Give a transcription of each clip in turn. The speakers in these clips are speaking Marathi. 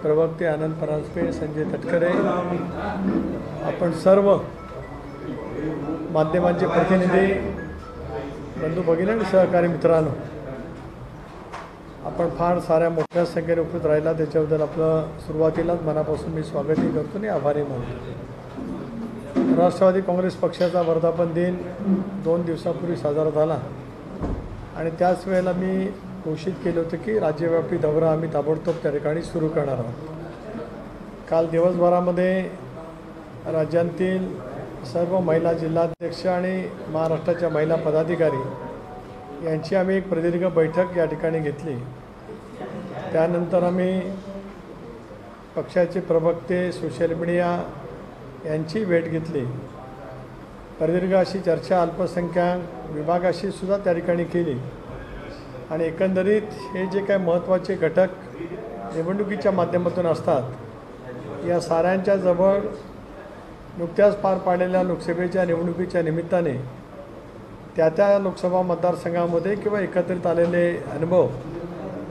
प्रवक्ते आनंद परांजपे, संजय तटकरे, आपण सर्व माध्यमांचे प्रतिनिधी, बंधू भगिनी आणि सहकारी मित्रांनो, आपण फार साऱ्या मोठ्या संख्येने उपस्थित राहिला त्याच्याबद्दल आपलं सुरुवातीलाच मनापासून मी स्वागतही करतो आणि आभारी मानतो। राष्ट्रवादी काँग्रेस पक्षाचा वर्धापन दिन 2 दिवसापूर्वी साजरा झाला आणि त्याच वेळेला मी घोषित केलं होतं की राज्यव्यापी दौरा आम्ही ताबडतोब त्या ठिकाणी सुरू करणार आहोत। काल दिवसभरामध्ये राज्यातील सर्व महिला जिल्हाध्यक्ष आणि महाराष्ट्राच्या महिला पदाधिकारी यांची आम्ही एक प्रदीर्घ बैठक या ठिकाणी घेतली। त्यानंतर आम्ही पक्षाचे प्रवक्ते, सोशल मीडिया यांची भेट घेतली। प्रदीर्घ अशी चर्चा अल्पसंख्याक विभागाशी सुद्धा त्या ठिकाणी केली आणि एकंदरीत हे जे काही महत्त्वाचे घटक निवडणुकीच्या माध्यमातून असतात, या साऱ्यांच्या जवळ नुकत्याच पार पाडलेल्या लोकसभेच्या निवडणुकीच्या निमित्ताने त्या लोकसभा मतदारसंघामध्ये किंवा एकत्रित आलेले अनुभव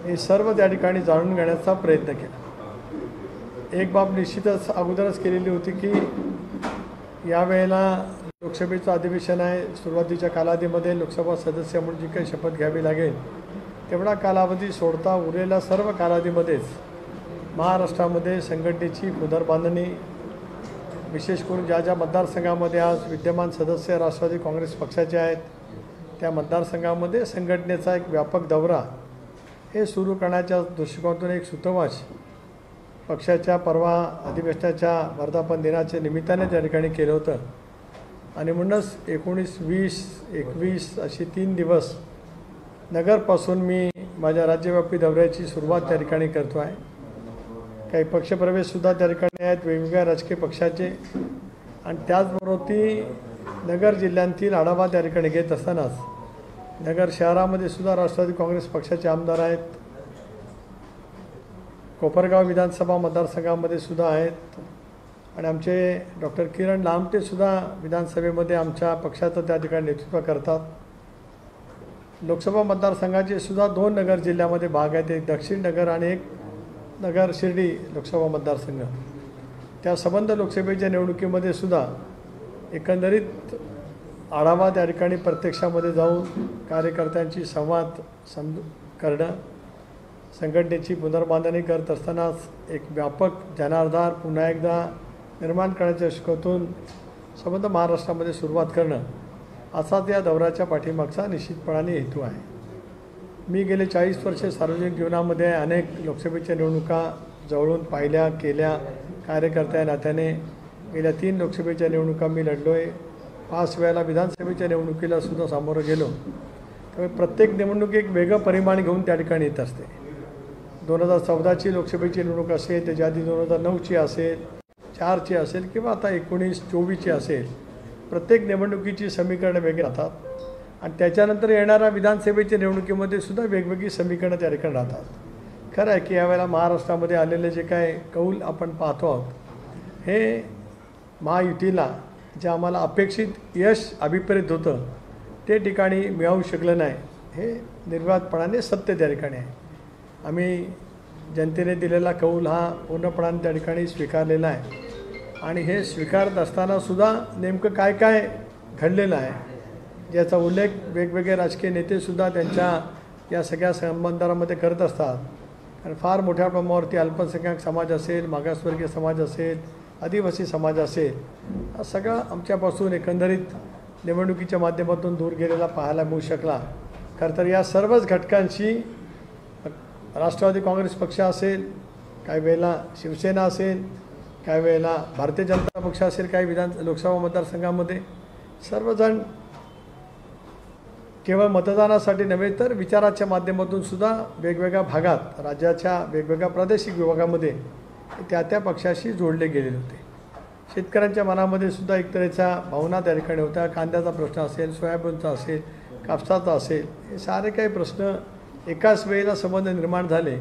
हे सर्व त्या ठिकाणी जाणून घेण्याचा प्रयत्न केला। एक बाब निश्चितच अगोदरच केलेली होती की यावेळेला लोकसभेचं अधिवेशन आहे, सुरुवातीच्या कालावधीमध्ये लोकसभा सदस्य म्हणून जी काही शपथ घ्यावी लागेल तेवढा कालावधी सोडता उरलेल्या सर्व कालावधीमध्येच महाराष्ट्रामध्ये संघटनेची पुनर्बांधणी, विशेष करून ज्या मतदारसंघामध्ये आज विद्यमान सदस्य राष्ट्रवादी काँग्रेस पक्षाचे आहेत त्या मतदारसंघामध्ये संघटनेचा एक व्यापक दौरा हे सुरू करण्याच्या दृष्टिकोनातून एक सूतवाच पक्षाच्या परवा अधिवेशनाच्या वर्धापन दिनाच्या निमित्ताने त्या ठिकाणी केलं होतं आणि म्हणूनच 19, 20, 21 अशी 3 दिवस नगरपासून मी माझ्या राज्यव्यापी दौऱ्याची सुरुवात त्या ठिकाणी करतो आहे। काही पक्षप्रवेशसुद्धा त्या ठिकाणी आहेत वेगवेगळ्या राजकीय पक्षाचे आणि त्याचबरोबर ती नगर जिल्ह्यांतील आढावा त्या ठिकाणी घेत असतानाच नगर शहरामध्ये सुद्धा राष्ट्रवादी काँग्रेस पक्षाचे आमदार आहेत, कोपरगाव विधानसभा मतदारसंघामध्ये सुद्धा आहेत आणि आमचे डॉक्टर किरण लामटेसुद्धा विधानसभेमध्ये आमच्या पक्षाचं त्या ठिकाणी नेतृत्व करतात। लोकसभा मतदारसंघाचे सुद्धा 2 नगर जिल्ह्यामध्ये भाग आहेत, एक दक्षिण नगर आणि एक नगर शिर्डी लोकसभा मतदारसंघ। त्या संबंध लोकसभेच्या निवडणुकीमध्ये सुद्धा एकंदरीत आढावा त्या ठिकाणी प्रत्यक्षामध्ये जाऊन कार्यकर्त्यांची संवाद करणं, संघटनेची पुनर्बांधणी करत असतानाच एक व्यापक जनाधार पुन्हा एकदा निर्माण करण्याच्या दृष्टिकोनातून संबंध महाराष्ट्रामध्ये सुरुवात करणं असाच या दौऱ्याच्या पाठीमागचा निश्चितपणाने हेतू आहे। मी गेले 40 वर्षे सार्वजनिक जीवनामध्ये अनेक लोकसभेच्या निवडणुका जवळून पाहिल्या, केल्या, कार्यकर्त्या नात्याने गेल्या 3 लोकसभेच्या निवडणुका मी लढलो आहे, 5 वेळेला विधानसभेच्या निवडणुकीला सुद्धा सामोरं गेलो। त्यामुळे प्रत्येक निवडणूक एक वेगळं परिमाण घेऊन त्या ठिकाणी येत असते। 2014ची लोकसभेची निवडणूक असेल, त्याच्या आधी 2009ची असेल, 4ची असेल किंवा आता 19-24ची असेल, प्रत्येक निवडणुकीची समीकरणं वेगळी राहतात आणि त्याच्यानंतर येणाऱ्या विधानसभेच्या निवडणुकीमध्ये सुद्धा वेगवेगळी समीकरणं त्या ठिकाणी राहतात। खरं आहे की यावेळेला महाराष्ट्रामध्ये आलेले जे काय कौल आपण पाहतो आहोत हे महायुतीला जे आम्हाला अपेक्षित यश अभिप्रेत होतं ते ठिकाणी मिळवू शकलं नाही, हे निर्वादपणाने सत्य त्या ठिकाणी आहे। आम्ही जनतेने दिलेला कौल हा पूर्णपणाने त्या ठिकाणी स्वीकारलेला आहे आणि हे स्वीकारत असतानासुद्धा नेमकं काय काय घडलेलं आहे ज्याचा उल्लेख वेगवेगळे राजकीय नेतेसुद्धा त्यांच्या या सगळ्या संबंधांमध्ये करत असतात। कारण फार मोठ्या प्रमाणावरती अल्पसंख्याक समाज असेल, मागासवर्गीय समाज असेल, आदिवासी समाज असेल, हा सगळा आमच्यापासून एकंदरीत निवडणुकीच्या माध्यमातून दूर गेलेला पाहायला मिळू शकला। खरं तर या सर्वच घटकांशी राष्ट्रवादी काँग्रेस पक्ष असेल, काही वेळेला शिवसेना असेल, काही वेळेला भारतीय जनता पक्ष असेल, काही लोकसभा मतदारसंघामध्ये सर्वजण केवळ मतदानासाठी नव्हे तर विचाराच्या माध्यमातून सुद्धा वेगवेगळ्या भागात राज्याच्या वेगवेगळ्या प्रादेशिक विभागामध्ये त्या पक्षाशी जोडले गेलेले होते। शेतकऱ्यांच्या मनामध्ये सुद्धा एक तऱ्हेच्या भावना त्या ठिकाणी होत्या। कांद्याचा प्रश्न असेल, सोयाबीनचा असेल, कापसाचा असेल, हे सारे काही प्रश्न एकाच वेळेला संबंध निर्माण झाले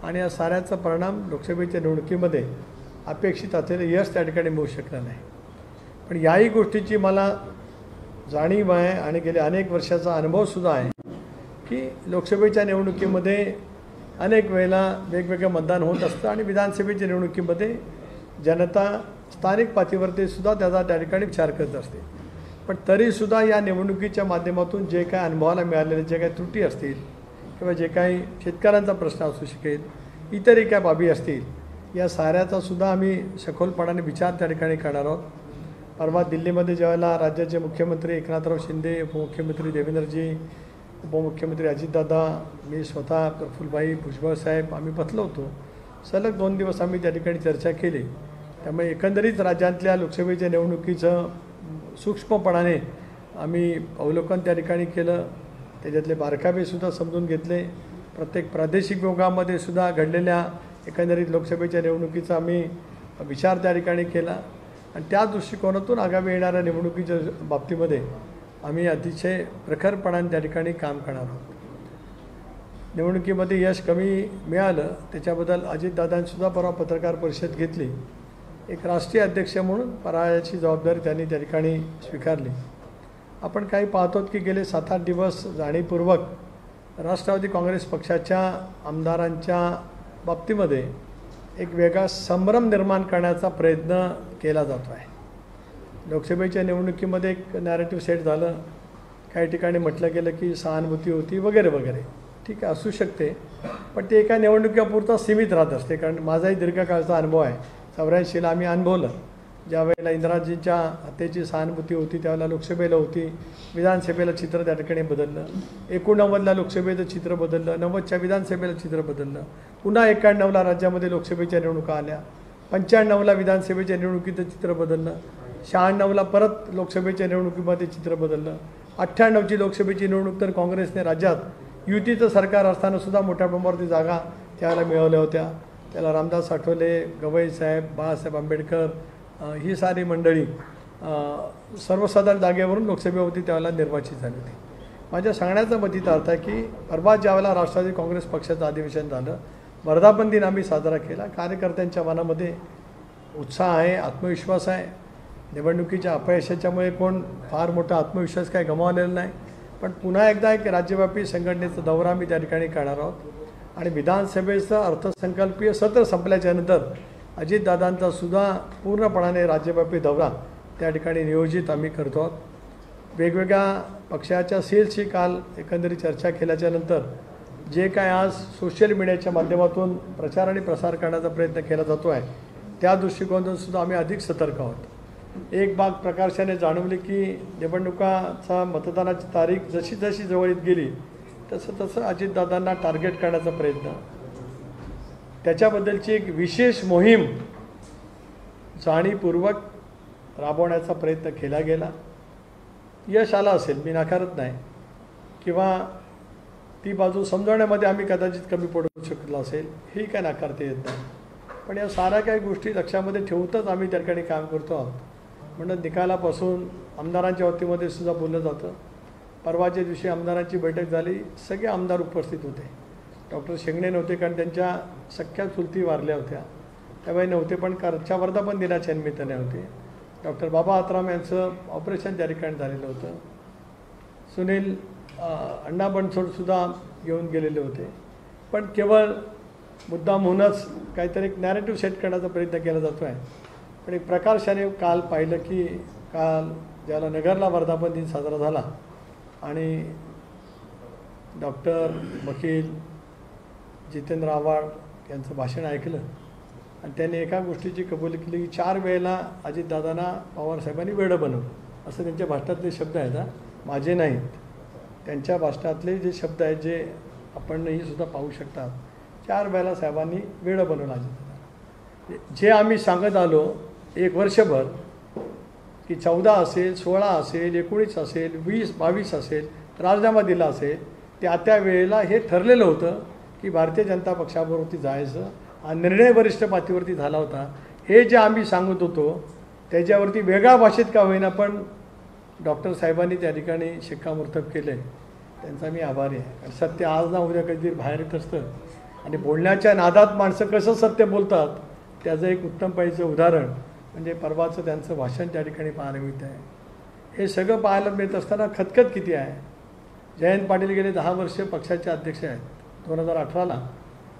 आणि या साऱ्याचा परिणाम लोकसभेच्या निवडणुकीमध्ये अपेक्षित असलेले यश त्या ठिकाणी मिळू शकलं नाही। पण याही गोष्टीची मला जाणीव आहे आणि गेले अनेक वर्षाचा अनुभवसुद्धा आहे की लोकसभेच्या निवडणुकीमध्ये अनेक वेळेला वेगवेगळं मतदान होत असतं आणि विधानसभेच्या निवडणुकीमध्ये जनता स्थानिक पातळीवरती सुद्धा त्याचा त्या ठिकाणी विचार करत असते. पण तरीसुद्धा या निवडणुकीच्या माध्यमातून जे काय अनुभवाला मिळालेले जे काही त्रुटी असतील किंवा जे काही शेतकऱ्यांचा प्रश्न असू शकेल, इतरही काय बाबी असतील, या साऱ्याचा सुद्धा आम्ही सखोलपणाने विचार त्या ठिकाणी करणार आहोत. परवा दिल्लीमध्ये ज्यावेळेला राज्याचे मुख्यमंत्री एकनाथराव शिंदे, उपमुख्यमंत्री देवेंद्रजी, उपमुख्यमंत्री अजितदादा, मी स्वतः प्रफुल्लभाई भुजबळ साहेब आम्ही बसलो होतो. सलग 2 दिवस आम्ही त्या ठिकाणी चर्चा केली. त्यामुळे एकंदरीत राज्यातल्या लोकसभेच्या निवडणुकीचं सूक्ष्मपणाने आम्ही अवलोकन त्या ठिकाणी केलं. त्याच्यातले बारकावेसुद्धा समजून घेतले. प्रत्येक प्रादेशिक विभागामध्ये सुद्धा घडलेल्या एकंदरीत लोकसभेच्या निवडणुकीचा आम्ही विचार त्या ठिकाणी केला आणि त्या दृष्टिकोनातून आगामी येणाऱ्या निवडणुकीच्या बाबतीमध्ये आम्ही अतिशय प्रखरपणाने त्या ठिकाणी काम करणार आहोत. निवडणुकीमध्ये यश कमी मिळालं त्याच्याबद्दल अजितदादांनीसुद्धा परवा पत्रकार परिषद घेतली. एक राष्ट्रीय अध्यक्ष म्हणून पराजयाची जबाबदारी त्यांनी त्या ठिकाणी स्वीकारली. आपण काही पाहतो की गेले 7-8 दिवस जाणीवपूर्वक राष्ट्रवादी काँग्रेस पक्षाच्या आमदारांच्या बाबतीमध्ये एक वेगळा संभ्रम निर्माण करण्याचा प्रयत्न केला जातो आहे. लोकसभेच्या निवडणुकीमध्ये एक नॅरेटिव्ह सेट झालं. काही ठिकाणी म्हटलं गेलं की सहानुभूती होती वगैरे वगैरे. ठीक आहे, असू शकते, पण ते एका निवडणुकीपुरता सीमित राहत असते. कारण माझाही दीर्घकाळचा अनुभव आहे. 84ला आम्ही अनुभवलं. ज्या वेळेला इंदिराजींच्या हत्येची सहानुभूती होती त्यावेळेला लोकसभेला होती, विधानसभेला चित्र त्या ठिकाणी बदललं. 89ला लोकसभेचं चित्र बदललं, 90च्या विधानसभेला चित्र बदललं. पुन्हा 91ला राज्यामध्ये लोकसभेच्या निवडणुका आल्या, 95ला विधानसभेच्या निवडणुकीचं चित्र बदललं, 96ला परत लोकसभेच्या निवडणुकीमध्ये चित्र बदललं, 98ची लोकसभेची निवडणूक तर काँग्रेसने राज्यात युतीचं सरकार असतानासुद्धा मोठ्या प्रमाणावरती जागा त्यावेळेला मिळवल्या होत्या. त्याला रामदास आठवले, गवई साहेब, बाळासाहेब आंबेडकर ही सारी मंडळी सर्वसाधारण जागेवरून लोकसभेवरती त्यावेळेला निर्वाचित झाली होती. माझ्या सांगण्याचा मतीत अर्थ आहे की परवा ज्यावेळेला राष्ट्रवादी काँग्रेस पक्षाचं अधिवेशन झालं, वर्धापन दिन आम्ही साजरा केला. कार्यकर्त्यांच्या मनामध्ये उत्साह आहे, आत्मविश्वास आहे. निवडणुकीच्या अपयशाच्यामुळे कोण फार मोठा आत्मविश्वास काय गमावलेला नाही. पण पुन्हा एकदा एक राज्यव्यापी संघटनेचा दौरा आम्ही त्या ठिकाणी करणार आहोत आणि विधानसभेचं अर्थसंकल्पीय सत्र संपल्याच्यानंतर अजितदादांचा सुद्धा पूर्णपणाने राज्यव्यापी दौरा त्या ठिकाणी नियोजित आम्ही करतो आहोत. वेगवेगळ्या पक्षाच्या सेल्सची काल एकंदरीत चर्चा केल्याच्यानंतर जे काय आज सोशल मीडियाच्या माध्यमातून प्रचार आणि प्रसार करण्याचा प्रयत्न केला जातो आहे त्या दृष्टिकोनातून सुद्धा आम्ही अधिक सतर्क आहोत. एक बाब प्रकाशाने जाणवली की निवडणुकाचा मतदानाची तारीख जशी जशी जवळ येत गेली तसं तसं अजितदादांना टार्गेट करण्याचा प्रयत्न, त्याच्याबद्दलची एक विशेष मोहीम जाणीवपूर्वक राबवण्याचा प्रयत्न केला गेला. यश आलं असेल, मी नाकारत नाही, किंवा ती बाजू समजवण्यामध्ये आम्ही कदाचित कमी पडू शकलो असेल, ही काय नाकारता येत नाही. पण या साऱ्या काही गोष्टी लक्षामध्ये ठेवूनच आम्ही त्या ठिकाणी काम करतो आहोत. म्हणून निकालापासून आमदारांच्या वतीमध्ये सुद्धा बोललं जातं. परवाच्या दिवशी आमदारांची बैठक झाली, सगळे आमदार उपस्थित होते. डॉक्टर शेंगणे नव्हते कारण त्यांच्या सख्या चुलती वारल्या होत्या, त्यावेळी नव्हते, पण कारच्या वर्धापन दिनाच्या निमित्ताने होते. डॉक्टर बाबा आत्राम यांचं ऑपरेशन त्या ठिकाणी झालेलं होतं. सुनील अण्णा बनसोडसुद्धा घेऊन गेलेले होते. पण केवळ मुद्दाम होऊनच काहीतरी एक नॅरेटिव्ह सेट करण्याचा प्रयत्न केला जातो आहे. पण एक प्रकाशाने काल पाहिलं की काल ज्याला नगरला वर्धापन दिन साजरा झाला आणि डॉक्टर वकील जितेंद्र आव्हाड यांचं भाषण ऐकलं आणि त्यांनी एका गोष्टीची कबुली केली की 4 वेळेला अजितदादांना पवारसाहेबांनी वेडं बनवलं, असं त्यांच्या भाषणातले शब्द आहेत. माझे नाहीत, त्यांच्या भाषणातले जे शब्द आहेत जे आपणही सुद्धा पाहू शकतात. 4 वेळेला साहेबांनी वेडं बनवलं अजितदादा. जे आम्ही सांगत आलो एक वर्षभर की 14 असेल, 16 असेल, 19 असेल, 20, 22 असेल, राजीनामा दिला असेल, त्या वेळेला हे ठरलेलं होतं की भारतीय जनता पक्षाबरोबरती जायचं. हा निर्णय वरिष्ठ पातळीवरती झाला होता. हे जे आम्ही सांगत होतो त्याच्यावरती वेगळ्या भाषेत का होईना पण डॉक्टर साहेबांनी त्या ठिकाणी शिक्कामोर्तब केलं आहे. त्यांचा मी आभारी आहे. कारण सत्य आज ना उद्या कधीतरी बाहेर येत असतं आणि बोलण्याच्या नादात माणसं कसं सत्य बोलतात त्याचं एक उत्तम पाहिजे उदाहरण म्हणजे परवाचं त्यांचं भाषण त्या ठिकाणी पाहायला मिळतं आहे. हे सगळं पाहायला मिळत असताना खतखत किती आहे. जयंत पाटील गेले 10 वर्ष पक्षाचे अध्यक्ष आहेत. 2018ला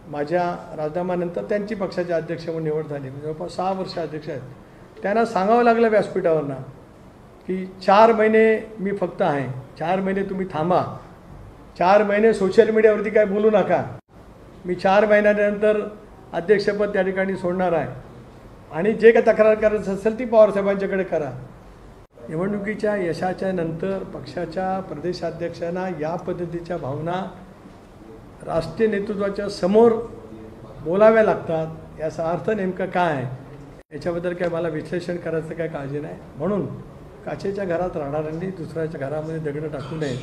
माझ्या राजीनाम्यानंतर त्यांची पक्षाचे अध्यक्ष म्हणून निवड झाली, जवळपास 6 वर्ष अध्यक्ष आहेत. त्यांना सांगावं लागलं व्यासपीठावरनं की 4 महिने मी फक्त आहे, 4 महिने तुम्ही थांबा, 4 महिने सोशल मीडियावरती काय बोलू नका, मी 4 महिन्यानंतर अध्यक्षपद त्या ठिकाणी सोडणार आहे आणि जे काही तक्रार करायचं असेल ती पवारसाहेबांच्याकडे करा. निवडणुकीच्या यशाच्या नंतर पक्षाच्या प्रदेशाध्यक्षांना या पद्धतीच्या भावना राष्ट्रीय नेतृत्वाच्या समोर बोलाव्या लागतात. याचा अर्थ नेमका काय आहे याच्याबद्दल काय मला विश्लेषण करायचं काय काळजी नाही. म्हणून काचेच्या घरात राहणाऱ्यांनी दुसऱ्याच्या घरामध्ये दगडं टाकू नये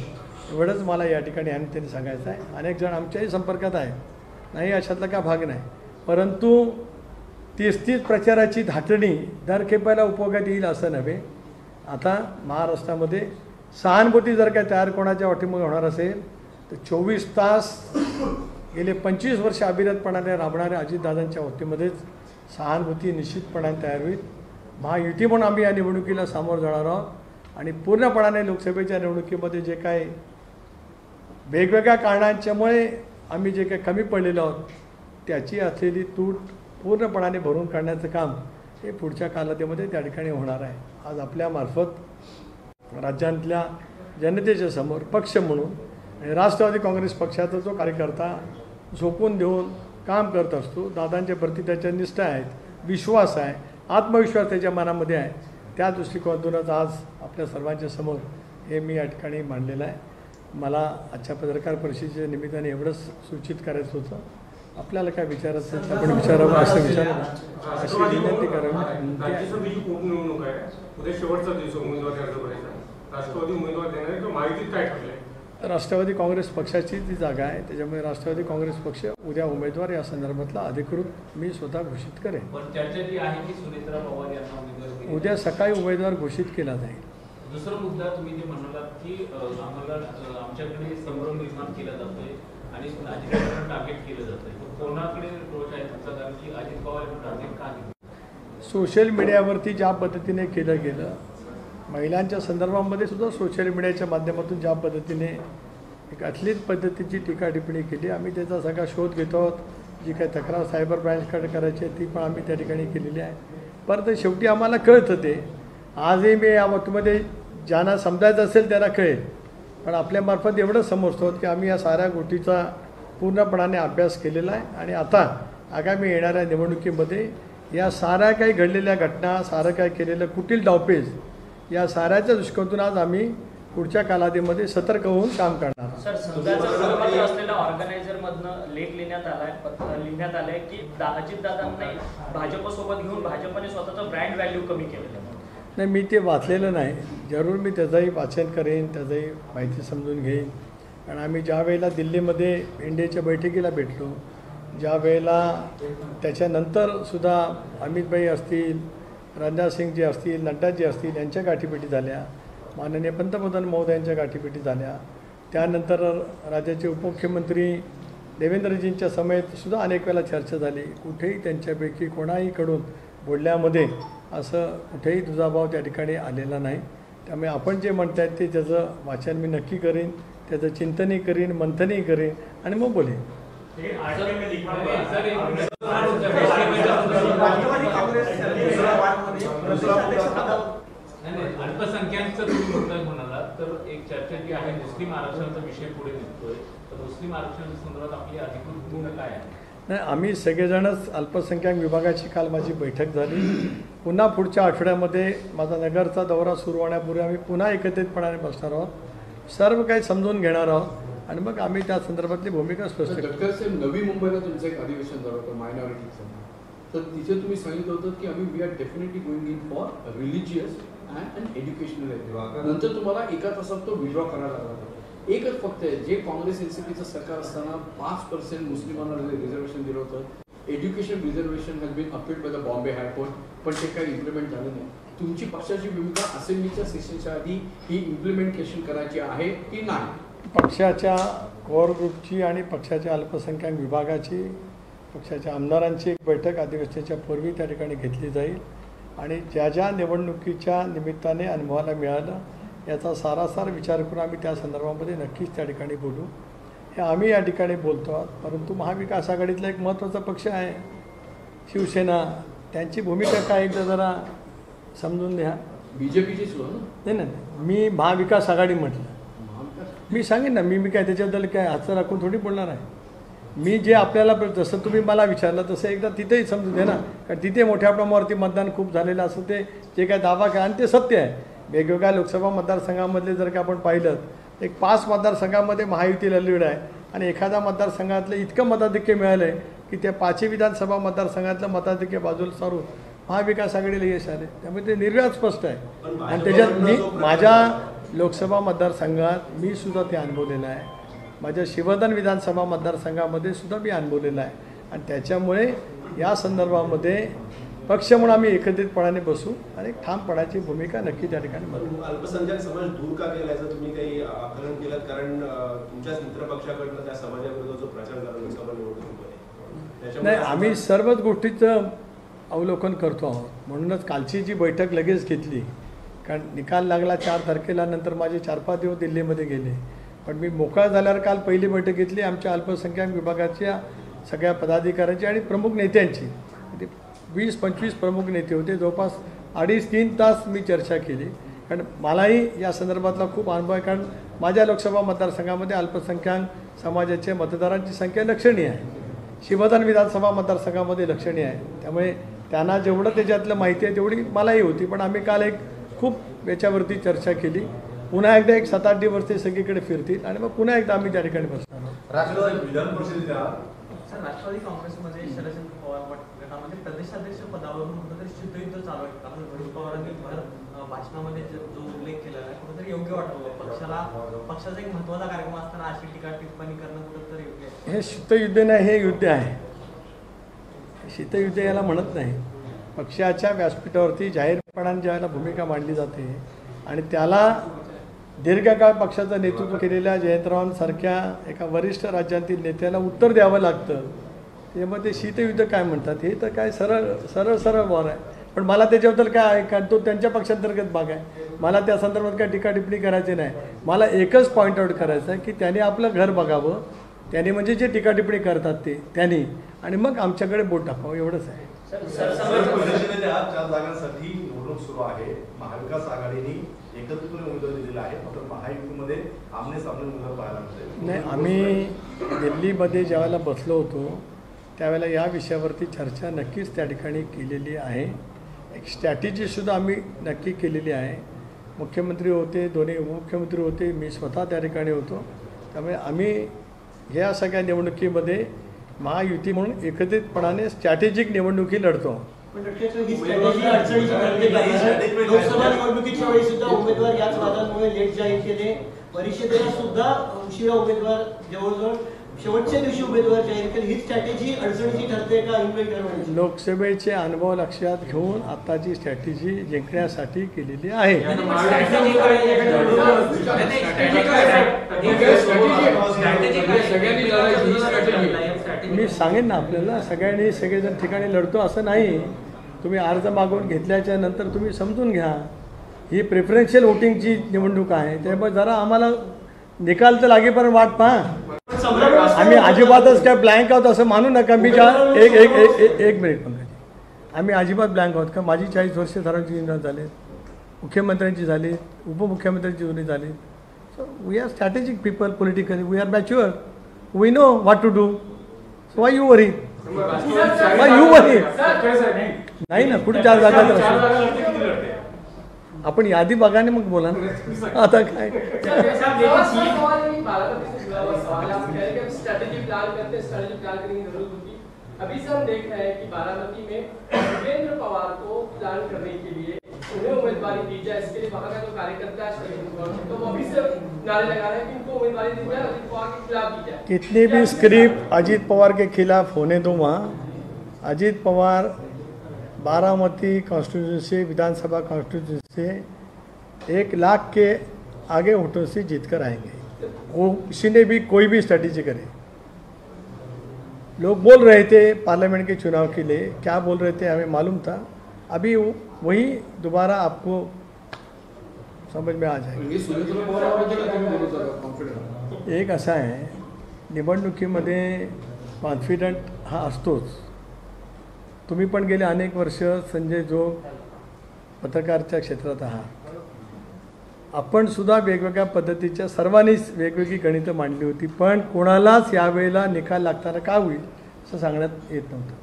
एवढंच मला या ठिकाणी आणि त्यांनी सांगायचं आहे. अनेक जण आमच्याही संपर्कात आहे, नाही अशातला का भाग नाही, परंतु 30 प्रचाराची धाटणी दर खेपायला उपयोगात येईल असं नव्हे. आता महाराष्ट्रामध्ये सहानुभूती जर काय तयार कोणाच्या वाटेमुळे होणार असेल तर 24 तास गेले 25 वर्ष अविरतपणाने राबणाऱ्या अजितदादांच्या वतीमध्येच सहानुभूती निश्चितपणाने तयार होईल. महायुती म्हणून आम्ही या निवडणुकीला सामोरं जाणार आहोत आणि पूर्णपणाने लोकसभेच्या निवडणुकीमध्ये जे काय वेगवेगळ्या कारणांच्यामुळे आम्ही जे काही कमी पडलेलो आहोत त्याची असलेली तूट पूर्णपणाने भरून काढण्याचं काम हे पुढच्या कालावधीमध्ये त्या ठिकाणी होणार आहे. आज आपल्यामार्फत राज्यातल्या जनतेच्या समोर पक्ष म्हणून आणि राष्ट्रवादी काँग्रेस पक्षाचा जो कार्यकर्ता झोकून देऊन काम करत असतो, दादांच्या प्रती त्याच्या निष्ठा आहेत, विश्वास आहे, आत्मविश्वास त्याच्या मनामध्ये आहे, त्या दृष्टिकोनातूनच आज आपल्या सर्वांच्या समोर हे मी या ठिकाणी मांडलेलं आहे. मला आजच्या पत्रकार परिषदेच्या निमित्ताने एवढंच सूचित करायचं होतं. आपल्याला काय विचारायचं असेल आपण विचारावं, असं विचारावं अशी विनंती करावी. राज्यसभेची पोटनिवडणूक आहे, उद्या शेवटचा दिवस उमेदवारी अर्ज भरायचा, राष्ट्रवादी उमेदवार देणार आहे किंवा माहितीत काय ठरलं आहे? राष्ट्रवादी काँग्रेस पक्षाची ती जागा आहे, त्याच्यामुळे राष्ट्रवादी काँग्रेस पक्ष उद्या उमेदवार या संदर्भातला अधिकृत मी स्वतः घोषित करेन. पण चर्चा जी आहे की सुनेत्रा पवार यांना उमेदवार उद्या सकाळी उमेदवार घोषित केला जाईल. दुसरा मुद्दा तुम्ही जे म्हणालात की आम्हाला आमच्याकडे संभ्रम निर्माण केला जातोय आणि अजित पवारांना टार्गेट केलं जातंय, कोणाकडे रोष आहे तुमचा? कारण की अजित पवार यांना टार्गेट का केलं? सोशल मीडियावरती ज्या पद्धतीने केलं गेलं, महिलांच्या संदर्भामध्ये सुद्धा सोशल मीडियाच्या माध्यमातून ज्या पद्धतीने एक अश्लील पद्धतीची टीका टिप्पणी केली, आम्ही त्याचा सगळा शोध घेतो आहोत. जी काही तक्रार सायबर ब्रँचकडे करायची आहे ती पण आम्ही त्या ठिकाणी केलेली आहे. परंतु शेवटी आम्हाला कळतं ते आजही मी या वक्तमध्ये ज्यांना समजायचं असेल त्यांना कळेल, पण आपल्यामार्फत एवढं समजतो की आम्ही या साऱ्या गोष्टीचा पूर्णपणाने अभ्यास केलेला आहे आणि आता आगामी येणाऱ्या निवडणुकीमध्ये या साऱ्या काही घडलेल्या घटना, सारं काय केलेलं कुटील डावपेच या साऱ्याच्या दृष्टिकोनातून आज आम्ही पुढच्या कालावधीमध्ये सतर्क होऊन काम करणार. सर, समजायचं असलेल्या ऑर्गनायझरमधनं लेख लिहिण्यात आलाय की अजितदादांनी भाजपसोबत घेऊन भाजपने स्वतःचं ब्रँड व्हॅल्यू कमी केलेलं. नाही, मी ते वाचलेलं नाही. जरूर मी त्याचंही वाचन करेन, त्याचंही माहिती समजून घेईन. कारण आम्ही ज्या वेळेला दिल्लीमध्ये एनडीएच्या बैठकीला भेटलो, ज्या वेळेला त्याच्यानंतरसुद्धा अमितभाई असतील, राजनाथ सिंगजी असतील, नड्डाजी असतील यांच्या गाठीभेटी झाल्या, माननीय पंतप्रधान महोदयांच्या गाठीभेटी झाल्या, त्यानंतर राज्याचे उपमुख्यमंत्री देवेंद्रजींच्या समेत सुद्धा अनेक वेळा चर्चा झाली. कुठेही त्यांच्यापैकी कोणाहीकडून बोलण्यामध्ये असं कुठेही दुजाभाव त्या ठिकाणी आलेला नाही. त्यामुळे आपण जे म्हणतायत ते त्याचं वाचन मी नक्की करीन, त्याचं चिंतनही करीन, मंथनही करीन आणि मग बोलेन. अल्पसंख्याकांचं तुम्ही मुद्दा म्हणाला तर एक चर्चा जी आहे मुस्लिम आरक्षणाचा विषय पुढे निघतोय, तर मुस्लिम आरक्षणाच्या संदर्भात आपली अधिकृत भूमिका काय आहे? नाही, आम्ही सगळेजणच अल्पसंख्याक विभागाची काल माझी बैठक झाली. पुन्हा पुढच्या आठवड्यामध्ये माझा नगरचा दौरा सुरू होण्यापूर्वी आम्ही पुन्हा एकत्रितपणाने बसणार आहोत, सर्व काही समजून घेणार आहोत आणि मग आम्ही त्या संदर्भातली भूमिका स्पष्ट करू. नवी मुंबईला तुमचं एक अधिवेशन झालं होतं मायनॉरिटीचं, तर तिथे तुम्ही सांगितलं होतं की आम्ही we are definitely going in for religious and educational. नंतर तुम्हाला एका तासात तो विड्रॉ करायला लागला होता. एकच फक्त आहे, जे काँग्रेस एनसीपीचं सरकार असताना 5% मुस्लिमांना रिझर्वेशन दिलं होतं. Education reservation has been appealed by the Bombay high court, पण ते काही इम्प्लिमेंट झालं नाही. तुमची पक्षाची भूमिका असेंब्लीच्या सेशनच्या आधी ही इम्प्लिमेंटेशन करायची आहे की नाही? पक्षाच्या कोर ग्रुपची आणि पक्षाच्या अल्पसंख्याक विभागाची, पक्षाच्या आमदारांची एक बैठक अधिवेशनाच्या पूर्वी त्या ठिकाणी घेतली जाईल आणि ज्या ज्या निवडणुकीच्या निमित्ताने अनुभवाला मिळालं याचा सारासार विचार करून आम्ही त्या संदर्भामध्ये नक्कीच त्या ठिकाणी बोलू. हे आम्ही या ठिकाणी बोलतो आहोत. परंतु महाविकास आघाडीतला एक महत्त्वाचा पक्ष आहे शिवसेना, त्यांची भूमिका काय एकदा जरा समजून घ्या. बीजेपीची सुरू ना. नाही नाही, मी महाविकास आघाडी म्हटलं. मी सांगेन ना, मी काय त्याच्याबद्दल काय हात राखून थोडी बोलणार आहे. मी जे आपल्याला जसं तुम्ही मला विचारलं तसं एकदा तिथेही समजून घ्या ना, कारण तिथे मोठ्या प्रमाणावरती मतदान खूप झालेलं असं ते जे काय दावा काय आणि ते सत्य आहे. वेगवेगळ्या लोकसभा मतदारसंघामधले जर का आपण पाहिलं एक 5 मतदारसंघामध्ये महायुतीला लीड आहे आणि एखाद्या मतदारसंघातलं इतकं मताधिक्य मिळालं आहे की त्या 5 विधानसभा मतदारसंघातलं मताधिक्य बाजूला सारून महाविकास आघाडीला यश आले. त्यामुळे ते निर्व्याज स्पष्ट आहे. आणि त्याच्यात मी माझ्या लोकसभा मतदारसंघात मी सुद्धा ते अनुभवलेलं आहे. माझ्या शिवधन विधानसभा मतदारसंघामध्ये सुद्धा मी अनुभवलेलं आहे. आणि त्याच्यामुळे या संदर्भामध्ये पक्ष म्हणून आम्ही एकत्रितपणाने बसू आणि ठामपणाची भूमिका नक्की त्या ठिकाणी बदलू. अल्पसंख्याक समाज दूर का केला याचं तुम्ही काही आकलन केलं? कारण तुमच्याच मित्रपक्षाकडनं त्या समाजाविरुद्ध जो प्रचार झाला लोकसभा निवडणुकीमध्ये, नाही, आम्ही सर्वच गोष्टीचं अवलोकन करतो आहोत. म्हणूनच कालची जी बैठक लगेच घेतली, कारण निकाल लागला 4 तारखेला, नंतर माझे 4-5 दिवस दिल्लीमध्ये गेले. पण मी मोकळा झाल्यावर काल पहिली बैठक घेतली आमच्या अल्पसंख्याक विभागाच्या सगळ्या पदाधिकाऱ्यांची आणि प्रमुख नेत्यांची. 20-25 प्रमुख नेते होते. जवळपास 2.5-3 तास मी चर्चा केली. कारण मलाही या संदर्भातला खूप अनुभव आहे. कारण माझ्या लोकसभा मतदारसंघामध्ये अल्पसंख्याक समाजाच्या मतदारांची संख्या लक्षणीय आहे. शिवधन विधानसभा मतदारसंघामध्ये लक्षणीय आहे. त्यामुळे त्यांना जेवढं त्याच्यातलं माहिती आहे तेवढी मलाही होती. पण आम्ही काल एक खूप याच्यावरती चर्चा केली. पुन्हा एकदा एक 7-8 दिवस ते सगळीकडे फिरतील आणि मग पुन्हा एकदा आम्ही त्या ठिकाणी बसणार आहोत. राष्ट्रवादी काँग्रेसमध्ये शरदचंद्र पवार गटामध्ये प्रदेशाध्यक्ष पदावरून कुठेतरी शीतयुद्ध चालू आहे. कारण रोहित पवारांनी भाषणामध्ये जो उल्लेख केला आहे कुठेतरी योग्य वाटतो. पक्षाचा एक महत्त्वाचा कार्यक्रम असताना अशी टीका टिप्पणी करणं कुठेतरी योग्य आहे. हे शीतयुद्ध नाही, हे युद्ध आहे. शीतयुद्ध याला म्हणत नाही. पक्षाच्या व्यासपीठावरती जाहीरपणाने ज्यावेळेला भूमिका मांडली जाते आणि त्याला दीर्घकाळ पक्षाचं नेतृत्व केलेल्या जयंतरावांसारख्या एका वरिष्ठ राज्यातील नेत्याला उत्तर द्यावं लागतं. त्यामुळे ते शीतयुद्ध काय म्हणतात, हे तर काय सरळ वॉर आहे. पण मला त्याच्याबद्दल काय आहे, कारण तो त्यांच्या पक्षांतर्गत भाग आहे. मला त्या संदर्भात काय टीका टिप्पणी करायची नाही. मला एकच पॉईंट आऊट करायचं आहे की त्यांनी आपलं घर बघावं, त्यांनी म्हणजे जे टीका टिप्पणी करतात ते त्यांनी, आणि मग आमच्याकडे बोट टाकावं, एवढंच आहे. परिषदेच्या 4 जागांसाठी निवडणूक सुरू आहे. महाविकास आघाडीने एकत्रितपणे उमेदवार दिलेला आहे, मात्र महायुतीमध्ये आमने सामने उमेदवार पाहायला मिळते. नाही, आम्ही दिल्लीमध्ये ज्यावेळेला बसलो होतो त्यावेळेला या विषयावरती चर्चा नक्कीच त्या ठिकाणी केलेली आहे. एक स्ट्रॅटेजीसुद्धा आम्ही नक्की केलेली आहे. मुख्यमंत्री होते, दोन्ही उपमुख्यमंत्री होते, मी स्वतः त्या ठिकाणी होतो. त्यामुळे आम्ही ह्या सगळ्या निवडणुकीमध्ये महायुती म्हणून एकत्रितपणाने स्ट्रॅटेजिक निवडणुकी लढतो. लोकसभा निवडणुकीच्या वेळी सुद्धा उमेदवार याच वादांमुळे लेट जाहीर केले. परिषदेला सुद्धा उशिरा उमेदवार, जवळजवळ शेवटच्या दिवशी उमेदवार जाहीर केले. ही स्ट्रॅटेजी अडचणीची ठरते का? लोकसभेचे अनुभव लक्षात घेऊन आताची स्ट्रॅटेजी जिंकण्यासाठी केलेली आहे. मी सांगेन ना आपल्याला, सगळेजण ठिकाणी लढतो असं नाही. तुम्ही अर्ज मागून घेतल्याच्या नंतर तुम्ही समजून घ्या, ही प्रेफरन्शियल वोटिंगची निवडणूक आहे. त्यामुळे जरा आम्हाला निकाल तर लागेपर्यंत वाट पहा. आम्ही अजिबातच काय ब्लँक आहोत असं मानू नका. मी एक मिनिट पंकज, आम्ही अजिबात ब्लँक आहोत का? माझी 40 वर्ष सर्वांची निवडणूक झाली, मुख्यमंत्र्यांची झाली, उपमुख्यमंत्र्यांची दोन्ही झाली. So we are strategic people politically. We are mature. We know what to do. So why you worry? नाही ना, कुठे 4 जागा आपण यादी बघाने मग बोला ना. आता काय अभी से हम देख रहे हैं कि बारामती में देवेंद्र पवार को प्लान करने के लिए उन्हें उम्मीदवारी दी जाए, इसके लिए वहां का जो कार्यकर्ता है तो वो अभी से नारे लगा रहे हैं कि उनको उम्मीदवारी दी जाए, अजित पवार के खिलाफ दी जाए. कितनी भी स्क्रिप्ट अजित पवार के खिलाफ होने दो. वहाँ अजित पवार बारामती कॉन्स्टिट्यूंसी, विधानसभा कॉन्स्टिट्यूंसी 1 लाख के आगे वोटों से जीत कर आएंगे. वो किसी ने भी कोई भी स्ट्रैटेजी करे. लोग बोल रहे थे पार्लियामेंट के चुनाव के लिए, क्या बोल रहे थे हमें मालूम था. अभी वही दोबारा आपको समझ में आ जाएगा. एक असा आहे निवडणुकीमध्ये कॉन्फिडंट हा असतोच. तुम्ही पण गेले अनेक वर्ष संजय जो पत्रकारच्या क्षेत्रात आहात, आपण सुद्धा वेगवेगळ्या पद्धतीच्या सर्वांनीच वेगवेगळी गणितं मांडली होती, पण कोणालाच यावेळेला निकाल लागताना का होईल असं सांगण्यात येत नव्हतं.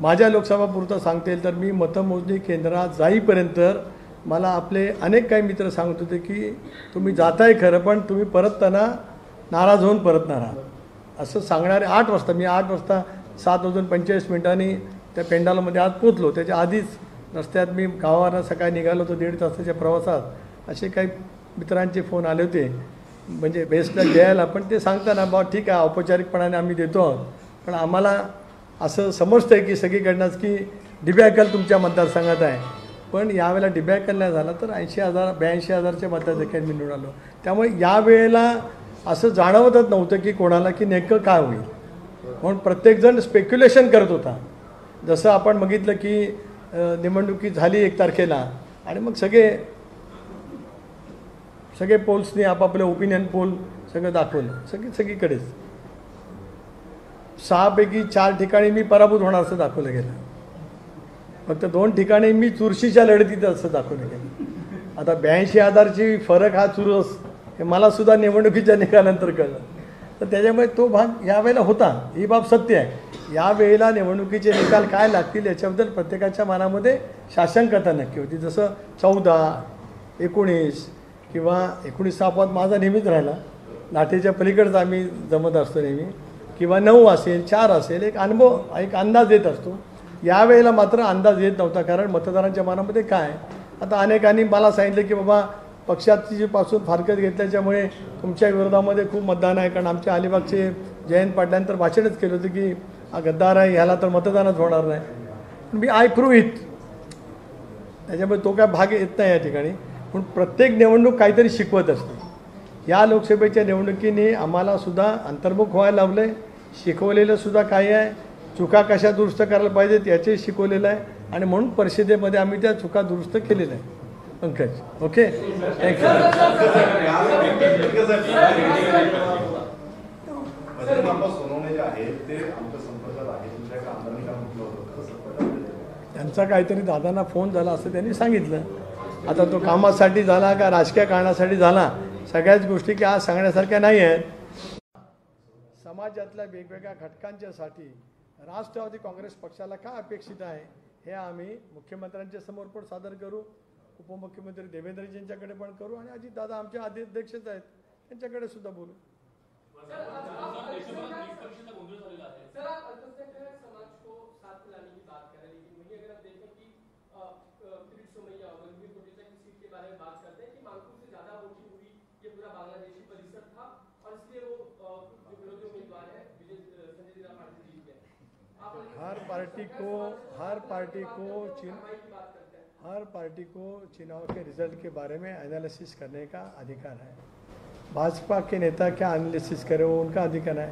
माझ्या लोकसभापुरतं सांगता येईल तर मी मतमोजणी केंद्रात जाईपर्यंत मला आपले अनेक काही मित्र सांगत होते की तुम्ही जाताय खरं, पण तुम्ही परतताना नाराज होऊन परतणार आहात असं सांगणारे 8 वाजता, मी 8 वाजता 7:45 त्या पेंडालमध्ये आत पोचलो. त्याच्या आधीच रस्त्यात मी गावावरनं सकाळी निघालो होतो 1.5 तासाच्या प्रवासात. असे काही मित्रांचे फोन आले होते म्हणजे बेस्टला द्यायला, पण ते सांगताना बा ठीक आहे औपचारिकपणाने आम्ही देतो आहोत, पण आम्हाला असं समजतं आहे की सगळीकडनंच की डिबॅकल तुमच्या मतदारसंघात आहे, पण यावेळेला डिबॅकल नाही झाला तर 82,000च्या मताधिक्याने मी निवडून आलो. त्यामुळे यावेळेला असं जाणवतच नव्हतं की कोणाला की नेमकं काय होईल, म्हणून प्रत्येकजण स्पेक्युलेशन करत होता. जसं आपण बघितलं की निवडणुकी झाली 1 तारखेला आणि मग सगळे पोल्सनी आपापले ओपिनियन पोल सगळं दाखवलं सगळीकडेच. 6 पैकी 4 ठिकाणी मी पराभूत होणार असं दाखवलं गेलं, फक्त 2 ठिकाणी मी चुरशीच्या लढतीत असं दाखवलं गेलं. आता 82,000ची फरक हा चुरस हे मला सुद्धा निवडणुकीच्या निकालानंतर कळलं. तर त्याच्यामुळे तो भाग यावेळेला होता, ही बाब सत्य आहे. यावेळेला निवडणुकीचे निकाल काय लागतील याच्याबद्दल प्रत्येकाच्या मनामध्ये साशंकता नक्की होती. जसं 14, 19 किंवा 19चा अपवाद माझा नेहमीच राहिला, लाटेच्या पलीकडचा आम्ही जमत असतो नेहमी, किंवा 9 असेल 4 असेल, एक अनुभव एक अंदाज येत असतो. यावेळेला मात्र अंदाज येत नव्हता, कारण मतदारांच्या मनामध्ये काय. आता अनेकांनी मला सांगितलं की बाबा पक्षाची जी पासून फारकत घेतल्याच्यामुळे तुमच्या विरोधामध्ये खूप मतदान आहे, कारण आमच्या अलिबागचे जयंत पाटलांतर भाषणच केलं होतं की हा गद्दार आहे, ह्याला तर मतदानच होणार नाही. मी आय प्रूव्ह इट, त्याच्यामुळे तो काय भाग येत नाही या ठिकाणी. पण प्रत्येक निवडणूक काहीतरी शिकवत असते. या लोकसभेच्या निवडणुकीने आम्हाला सुद्धा अंतर्मुख व्हायला लावलं आहे, शिकवलेलं सुद्धा काय आहे, चुका कशा दुरुस्त करायला पाहिजेत याचे शिकवलेलं आहे, आणि म्हणून परिषदेमध्ये आम्ही त्या चुका दुरुस्त केलेल्या आहे. Pankaj okay, thank you. त्यांचा काहीतरी दादांना फोन झाला असं त्यांनी सांगितलं. आता तो कामासाठी झाला का राजकीय कारणासाठी झाला, सगळ्याच गोष्टी की आज सांगण्यासारख्या नाही आहेत. समाजातल्या वेगवेगळ्या घटकांच्यासाठी राष्ट्रवादी काँग्रेस पक्षाला काय अपेक्षित आहे हे आम्ही मुख्यमंत्र्यांच्या समोर पण सादर करू, उपमुख्यमंत्री देवेंद्रजींच्याकडे पण करू, आणि अजितदादा आमचे अध्यक्षच आहेत त्यांच्याकडे सुद्धा बोलू. हर पार्टी को चुनाव के रिजल्ट के बारे में एनालिसिस करने का अधिकार है. भाजपा के नेता क्या एनालिसिस करे वो उनका अधिकार है,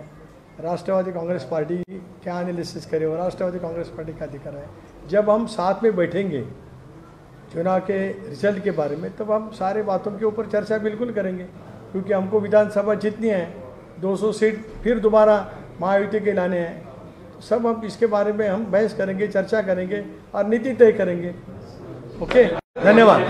राष्ट्रवादी कांग्रेस पार्टी क्या एनालिसिस करे वो राष्ट्रवादी कांग्रेस पार्टी का अधिकार है. जब हम साथ में बैठेंगे चुनाव के रिजल्ट के बारे में, तब हम सारे बातों के ऊपर चर्चा बिल्कुल करेंगे, क्योंकि हमको विधानसभा जीतनी है, 200 सीट फिर दोबारा महायुति के लाने हैं. सब हम इसके बारे में हम बहस करेंगे, चर्चा करेंगे और नीति तय करेंगे. ओके, धन्यवाद.